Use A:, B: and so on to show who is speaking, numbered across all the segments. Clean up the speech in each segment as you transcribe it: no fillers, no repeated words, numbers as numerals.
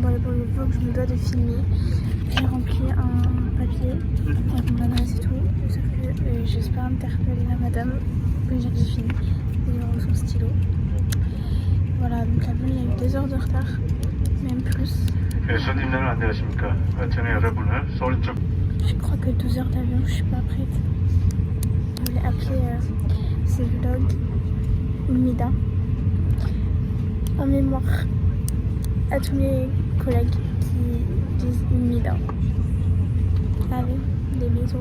A: Bon, pour le vlog, je me dois de filmer. J'ai rempli un papier avec mon adresse et tout. Sauf que j'espère interpeller la madame pour dire que j'ai fini. Et il son stylo. Voilà, donc la bonne, il y a eu 2 heures de retard, même plus. Je crois que 12 heures d'avion, je suis pas prête. Je voulais appeler ce vlog Umida en mémoire à tous mes collègues qui disent Umida. Allez, des bisous.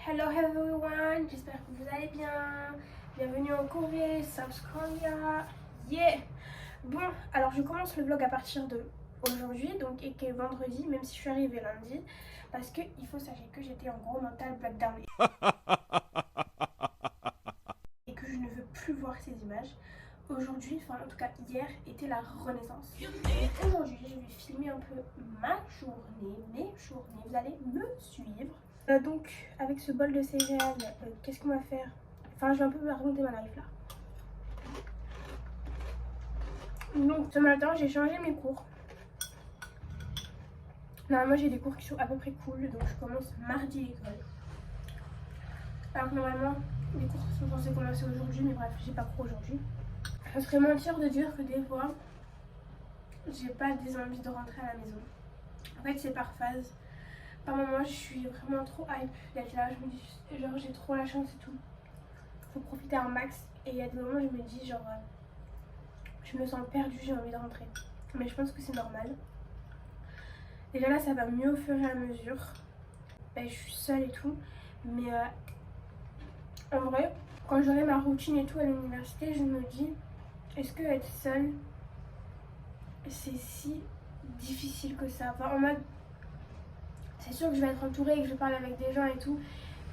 A: Hello everyone, j'espère que vous allez bien. Bienvenue en Corée, South Korea. Yeah. Bon, alors je commence le vlog à partir de aujourd'hui, donc et qui est vendredi, même si je suis arrivée lundi, parce que il faut sachez que j'étais en gros mental breakdown et que je ne veux plus voir ces images. Aujourd'hui, enfin en tout cas hier, était la renaissance. Et aujourd'hui, je vais filmer un peu ma journée, mes journées. Vous allez me suivre. Donc, avec ce bol de céréales, qu'est-ce qu'on va faire? Enfin, je vais un peu raconter ma life là. Donc, ce matin, j'ai changé mes cours. Normalement, j'ai des cours qui sont à peu près cool, donc je commence mardi l'école. Alors que normalement, les cours sont censés commencer aujourd'hui, mais bref, j'ai pas cours aujourd'hui. Ça serait mentir de dire que des fois, j'ai pas des envies de rentrer à la maison. En fait, c'est par phase. Par moment, je suis vraiment trop hype d'être là. Je me dis, genre, j'ai trop la chance et tout. Faut profiter un max. Et il y a des moments où je me dis, genre, je me sens perdue, j'ai envie de rentrer. Mais je pense que c'est normal. Déjà là, ça va mieux au fur et à mesure. Ben, je suis seule et tout. Mais en vrai, quand j'aurai ma routine et tout à l'université, je me dis, est-ce que être seule, c'est si difficile que ça? Enfin, en mode, c'est sûr que je vais être entourée et que je vais parler avec des gens et tout,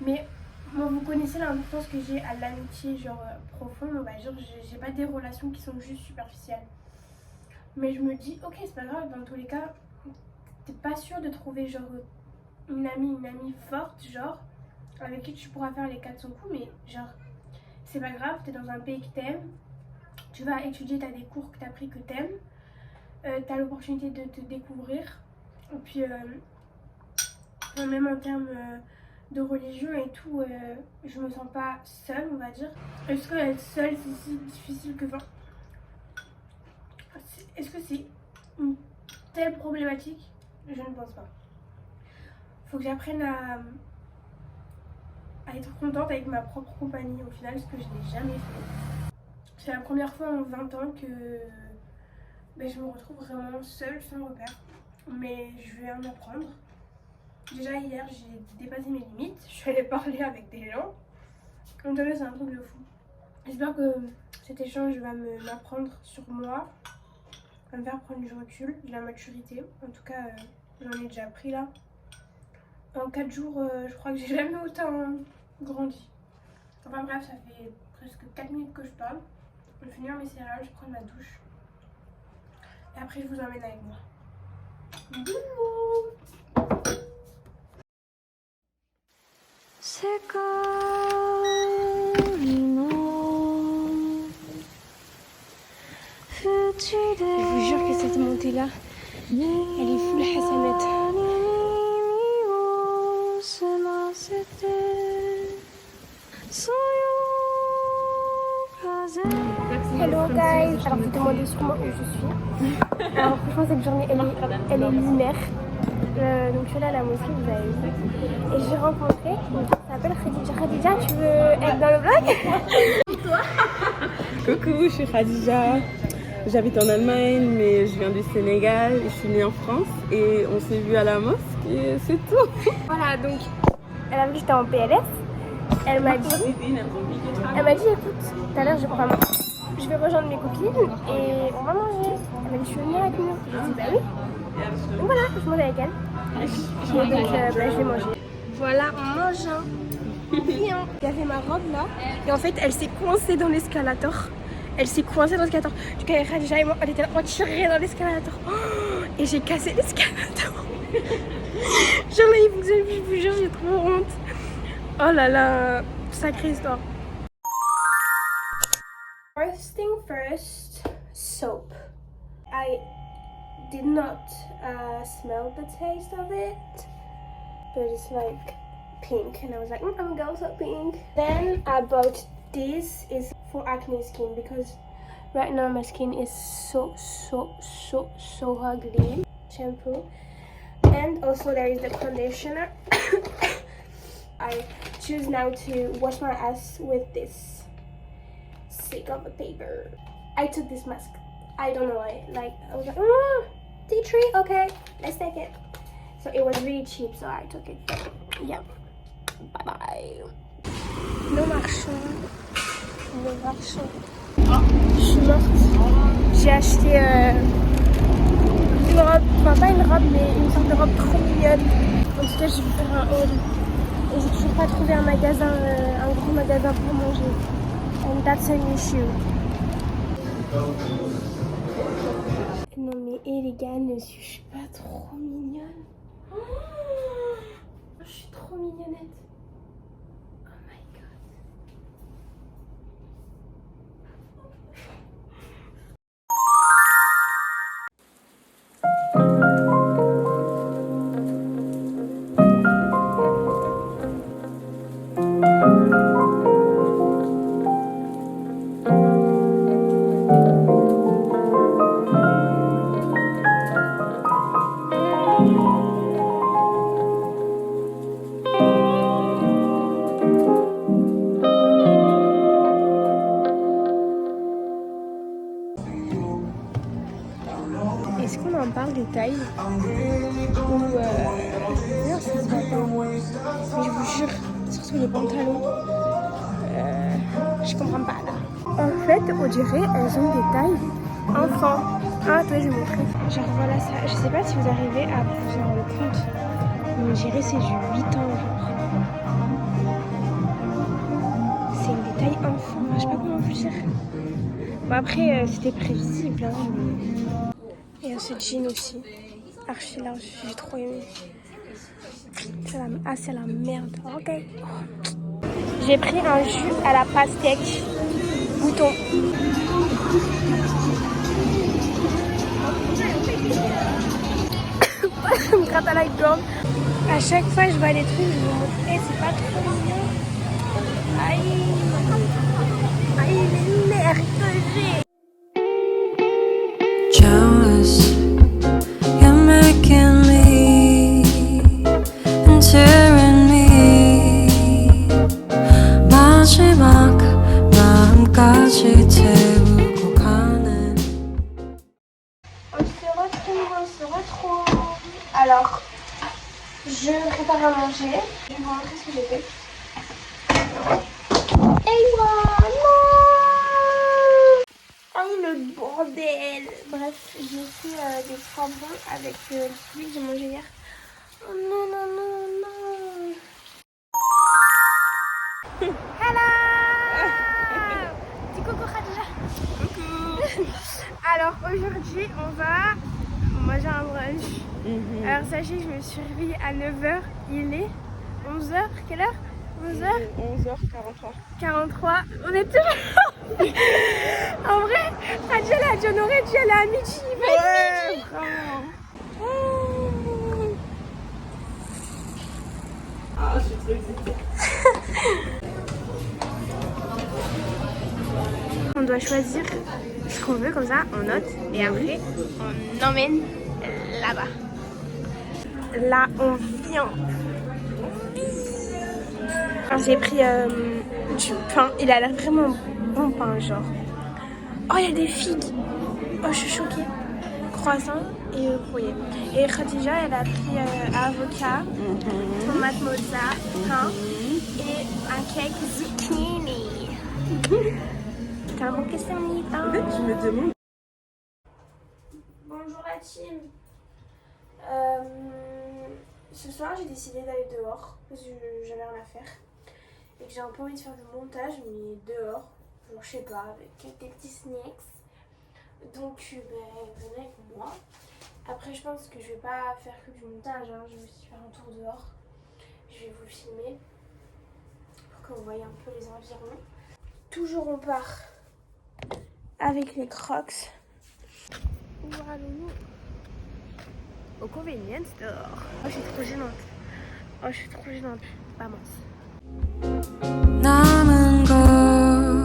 A: mais moi, vous connaissez l'importance que j'ai à l'amitié genre profonde, on va dire. J'ai pas des relations qui sont juste superficielles. Mais je me dis, ok, c'est pas grave, dans tous les cas, t'es pas sûre de trouver genre une amie forte, genre, avec qui tu pourras faire les 400 coups, mais genre, c'est pas grave, t'es dans un pays que t'aimes, tu vas étudier, t'as des cours que t'as pris que t'aimes, t'as l'opportunité de te découvrir, et puis même en termes de religion et tout, je me sens pas seule, on va dire. Est-ce que être seule c'est si difficile que ça? Est-ce que c'est une telle problématique? Je ne pense pas. Faut que j'apprenne à être contente avec ma propre compagnie au final, ce que je n'ai jamais fait. C'est la première fois en 20 ans que je me retrouve vraiment seule, sans repère. Mais je vais en apprendre. Déjà hier, j'ai dépassé mes limites. Je suis allée parler avec des gens. Donc là, c'est un truc de fou. J'espère que cet échange va m'apprendre sur moi, va me faire prendre du recul, de la maturité. En tout cas, j'en ai déjà pris là. En 4 jours, je crois que j'ai jamais autant grandi. Enfin bref, ça fait presque 4 minutes que je parle. Je vais finir mes céréales, je prends ma douche. Et après, je vous emmène avec moi. Bisous! 世界の縁で Je vous jure que cette montée là, elle est full Hassanet. Hello guys, alors vous demandez sûrement où je suis. Alors franchement cette journée elle est lunaire. Donc je suis allée à la mosquée, vous avez vu. Et j'ai rencontré une fille qui s'appelle Khadija. Khadija, tu veux être dans le vlog? Toi.
B: Coucou, je suis Khadija. J'habite en Allemagne, mais je viens du Sénégal et je suis née en France. Et on s'est vu à la mosquée et c'est tout.
A: Voilà, donc elle a vu que j'étais en PLS. Elle m'a dit, écoute, tout à l'heure je vais rejoindre mes copines et on va manger. Elle m'a dit, tu veux venir avec nous? J'ai dit, bah oui. Donc voilà, je mange avec elle. Et donc je vais manger. Voilà, en mangeant. Bien. Il y avait ma robe là. Et en fait, elle s'est coincée dans l'escalator. Du coup, Khadija et moi, on était là, on tirait dans l'escalator. Oh, et j'ai cassé l'escalator. Genre là, il faut que je vous jure, j'ai trop honte. Oh là là, sacrée histoire. First thing first, soap. I did not smell the taste of it, but it's like pink, and I was like, I'm going so pink. Then I bought this is for acne skin because right now my skin is so ugly. Shampoo, and also there is the conditioner. I choose now to wash my ass with this stick of a paper. I took this mask. I don't know why. Like I was like, tea tree, okay, let's take it. So it was really cheap, so I took it. Yeah. Bye bye. Nous marchons. Je suis morte. J'ai acheté une robe, enfin pas une robe, mais une sorte de robe trop mignonne. En tout cas, je vais faire un haul. Et j'ai toujours pas trouvé un magasin, un gros magasin pour manger. And that's an issue. Non mais les gars, ne suis-je pas trop mignonne? Oh, je suis trop mignonnette. Oh my god. Est-ce qu'on en parle des tailles ou non, ça se voit pas. Mais je vous jure, surtout les pantalons, je comprends pas là. En fait, on dirait elles ont des tailles enfants. Ah, toi, je vais montrer. Genre voilà ça. Je sais pas si vous arrivez à vous en rendre compte. Mais on dirait c'est du 8 ans genre. C'est des tailles enfants. Je sais pas comment vous dire. Bon après, c'était prévisible. Hein, mais... Et ce jean aussi, archi large, j'ai trop aimé. C'est la merde, ok. J'ai pris un jus à la pastèque, bouton. Ça me gratte à la gorge. À chaque fois que je vois les trucs, je me dis, c'est pas trop mignon. Aïe, les nerfs que j'ai.
C: Jealous, you're making me and tearing me. 마지막 마음까지 태우고 가네.
A: On se retrouve. Alors, je prépare à manger. Je vais vous montrer ce que j'ai fait. Et voilà. Oh le bordel. Bref, j'ai fait des poivrons avec celui que j'ai mangé hier. Oh non. Hello. Dis coucou Khadija. Coucou. Alors aujourd'hui on va manger un brunch. Alors sachez que je me suis réveillée à 9h. Il est 11h. Quelle heure? 11h
B: 11h43.
A: 43. On est toujours... En vrai, Khadija elle a dit on aurait dû aller à midi.
B: Ouais, vraiment. Ah, je suis trop excitée.
A: On doit choisir ce qu'on veut comme ça, on note et après on emmène là-bas. Là on vient. Alors, j'ai pris du pain, il a l'air vraiment bon pain genre. Oh il y a des figues. Oh je suis choquée. Croissant et courrier. Et Khadija elle a pris avocat, tomate mozza, pain et un cake zucchini. T'as un bon question,
B: En fait, je me demande.
A: Bonjour la team. Ce soir j'ai décidé d'aller dehors parce que j'avais rien à faire et que j'ai un peu envie de faire du montage mais dehors, genre je sais pas, avec des petits snacks. Donc venez avec moi. Après je pense que je vais pas faire que du montage, hein. Je vais aussi faire un tour dehors. Je vais vous filmer. que vous voyez un peu les environs. Toujours on part avec les Crocs. Où allons-nous? Au convenience store. Oh, je suis trop gênante. Oh, je suis trop gênante. Vamos.
C: 남은 걸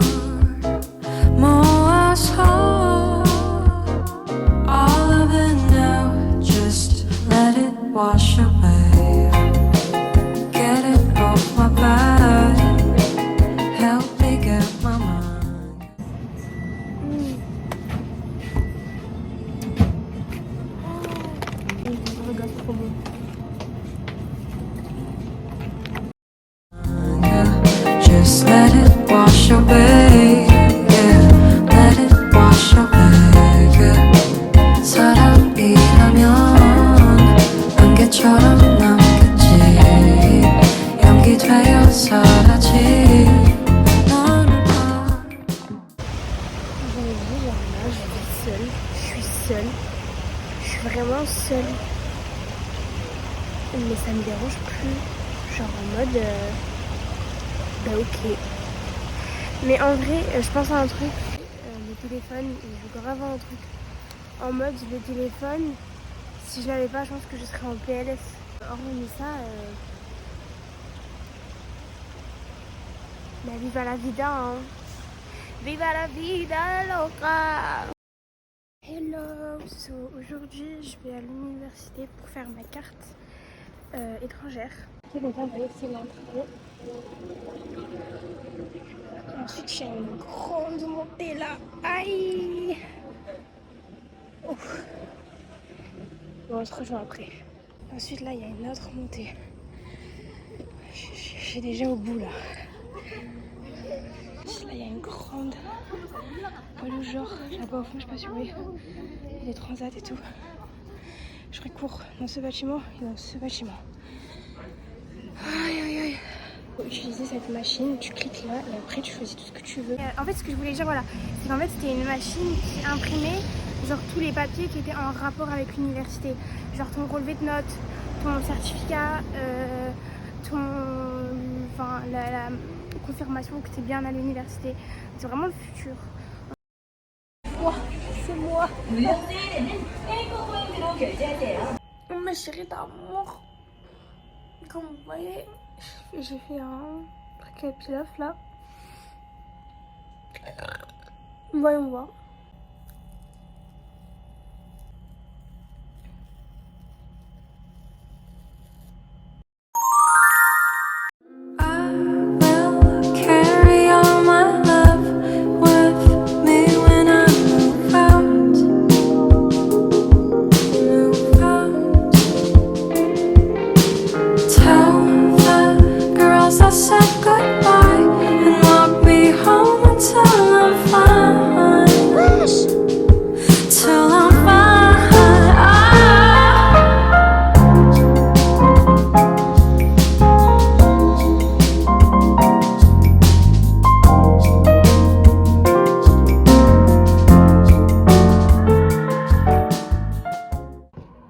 C: 모아서 all of it now, just let it wash away. Get it off my back, help me get my mind.
A: Regarde, trop bon.
C: Just let it wash away, yeah. Let it wash away, yeah. 사랑이라면 안개처럼 남겠지. 연기 되어 사라질 너를 봐.
A: Bonjour, là, je vais seule. Je suis seule. Je suis vraiment seule. Mais ça me dérange plus. Genre en mode. Bah ok. Mais en vrai, je pense à un truc. Le téléphone, je veux grave un truc. En mode, le téléphone, si je l'avais pas, je pense que je serais en PLS. Hormis ça, bah viva la vida, hein. Viva la vida loca. Hello, so aujourd'hui je vais à l'université pour faire ma carte étrangère. Donc on va essayer d'entrer. Ensuite j'ai une grande montée là. Aïe. Ouf. Bon, on se rejoint après. Ensuite là il y a une autre montée. Je suis déjà au bout là. Là il y a une grande poids genre là-bas au fond, je sais pas si vous voyez. Il y a des transats et tout. Je ferai court dans ce bâtiment et dans ce bâtiment. Aïe aïe aïe. Pour utiliser cette machine, tu cliques là et après tu choisis tout ce que tu veux. En fait ce que je voulais dire voilà, c'est qu'en fait c'était une machine qui imprimait genre tous les papiers qui étaient en rapport avec l'université. Genre ton relevé de notes, ton certificat, la confirmation que tu es bien à l'université. C'est vraiment le futur. Wow, c'est moi. Ma chérie d'amour. Comme vous voyez, j'ai fait un truc à pilaf là. Voyons voir.
C: I will carry all my love with me when I move out. Move out. Tell the girls I said goodbye and walk me home until I'm fine. Till I'm fine.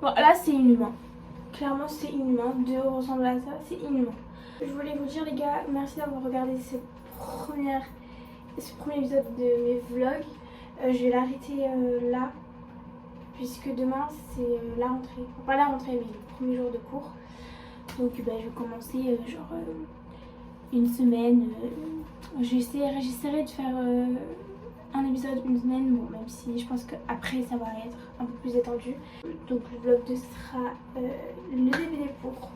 A: Bon, là c'est inhumain. Clairement c'est inhumain. De ressembler à ça, c'est inhumain. Je voulais vous dire les gars, merci d'avoir regardé ce premier épisode de mes vlogs. Je vais l'arrêter là. Puisque demain c'est la rentrée. Enfin, pas la rentrée mais le premier jour de cours. Donc je vais commencer une semaine. J'essaierai de faire un épisode une semaine, bon, même si je pense qu'après ça va être un peu plus étendu. Donc le vlog 2 sera le DVD pour.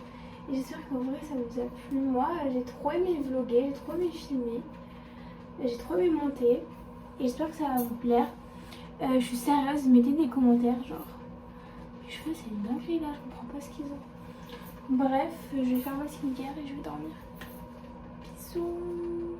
A: Et j'espère qu'en vrai ça vous a plu. Moi j'ai trop aimé vlogger, j'ai trop aimé filmer, j'ai trop aimé monter. Et j'espère que ça va vous plaire. Je suis sérieuse, mettez des commentaires genre. Les cheveux c'est une dinguerie là, je comprends pas ce qu'ils ont. Bref, je vais faire ma skincare et je vais dormir. Bisous.